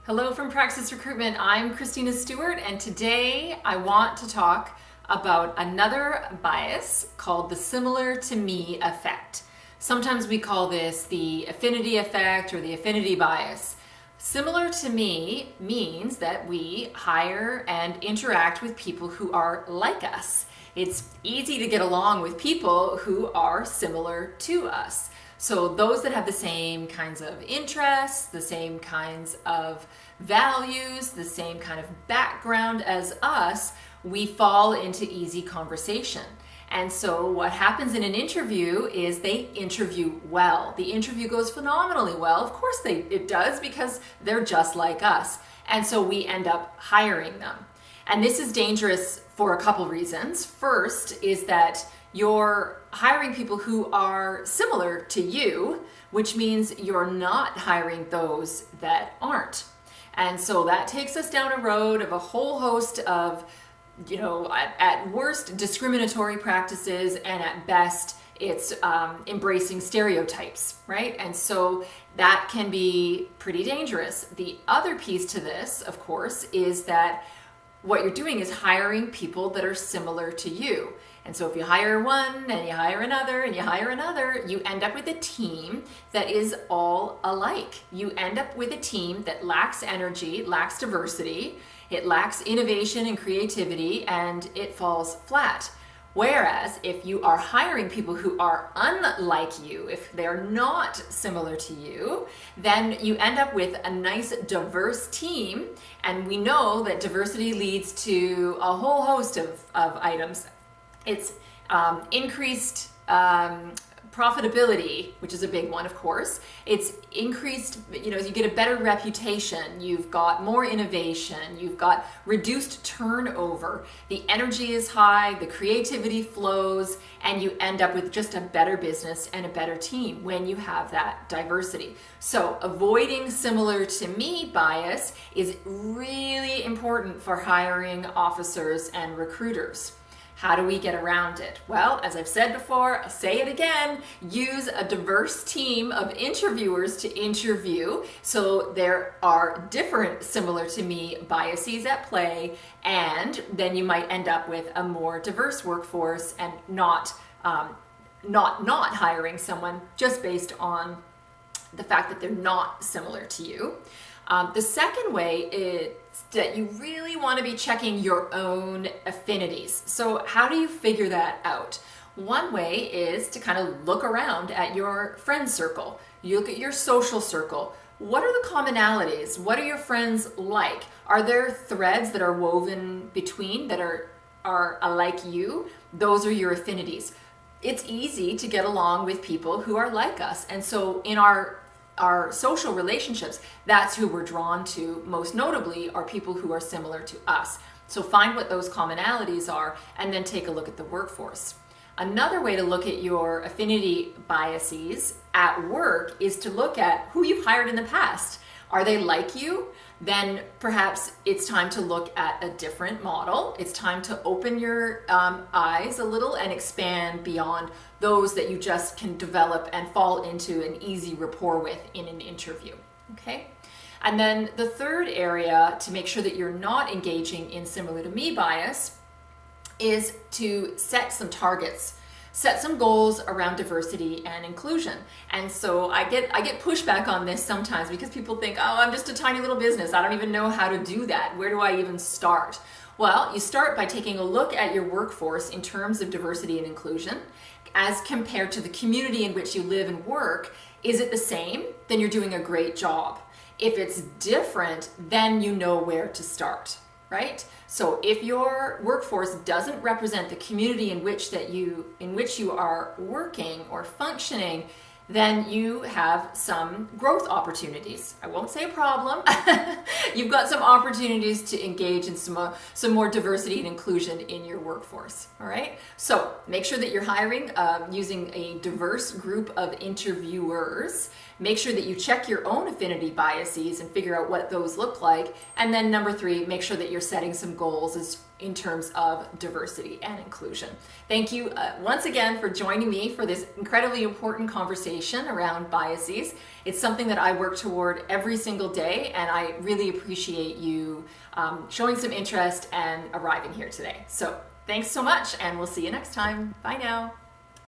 Hello from Praxis Recruitment. I'm Christina Stewart, and today I want to talk about another bias called the similar to me effect. Sometimes we call this the affinity effect or the affinity bias. Similar to me means that we hire and interact with people who are like us. It's easy to get along with people who are similar to us. So those that have the same kinds of interests, the same kinds of values, the same kind of background as us, we fall into easy conversation. And so what happens in an interview is they interview well. The interview goes phenomenally well. Of course it does, because they're just like us. And so we end up hiring them. And this is dangerous for a couple reasons. First is that you're hiring people who are similar to you, which means you're not hiring those that aren't. And so that takes us down a road of a whole host of, at worst, discriminatory practices, and at best, it's embracing stereotypes, right? And so that can be pretty dangerous. The other piece to this, of course, is that what you're doing is hiring people that are similar to you. And so if you hire one and you hire another and you hire another, you end up with a team that is all alike. You end up with a team that lacks energy, lacks diversity, it lacks innovation and creativity, and it falls flat. Whereas if you are hiring people who are unlike you, if they're not similar to you, then you end up with a nice diverse team. And we know that diversity leads to a whole host of items. It's increased profitability, which is a big one, of course. It's increased, you get a better reputation, you've got more innovation, you've got reduced turnover, the energy is high, the creativity flows, and you end up with just a better business and a better team when you have that diversity. So avoiding similar to me bias is really important for hiring officers and recruiters. How do we get around it? Well, as I've said before, I'll say it again, use a diverse team of interviewers to interview. So there are different similar to me biases at play, and then you might end up with a more diverse workforce and not hiring someone just based on the fact that they're not similar to you. The second way is that you really want to be checking your own affinities. So how do you figure that out? One way is to kind of look around at your friend circle. You look at your social circle. What are the commonalities? What are your friends like? Are there threads that are woven between that are like you? Those are your affinities. It's easy to get along with people who are like us. And so in our social relationships, that's who we're drawn to. Most notably are people who are similar to us. So find what those commonalities are and then take a look at the workforce. Another way to look at your affinity biases at work is to look at who you've hired in the past. Are they like you? Then perhaps it's time to look at a different model. It's time to open your eyes a little and expand beyond those that you just can develop and fall into an easy rapport with in an interview, okay? And then the third area to make sure that you're not engaging in similar to me bias is to set some targets. Set some goals around diversity and inclusion. And so I get pushback on this sometimes because people think, oh, I'm just a tiny little business. I don't even know how to do that. Where do I even start? Well, you start by taking a look at your workforce in terms of diversity and inclusion as compared to the community in which you live and work. Is it the same? Then you're doing a great job. If it's different, then you know where to start. Right? So if your workforce doesn't represent the community in which you are working or functioning, then you have some growth opportunities. I won't say a problem. You've got some opportunities to engage in some more diversity and inclusion in your workforce. All right? So make sure that you're hiring using a diverse group of interviewers make sure that you check your own affinity biases and figure out what those look like. And then number 3, make sure that you're setting some goals in terms of diversity and inclusion. Thank you once again for joining me for this incredibly important conversation around biases. It's something that I work toward every single day, and I really appreciate you showing some interest and arriving here today. So thanks so much, and we'll see you next time. Bye now.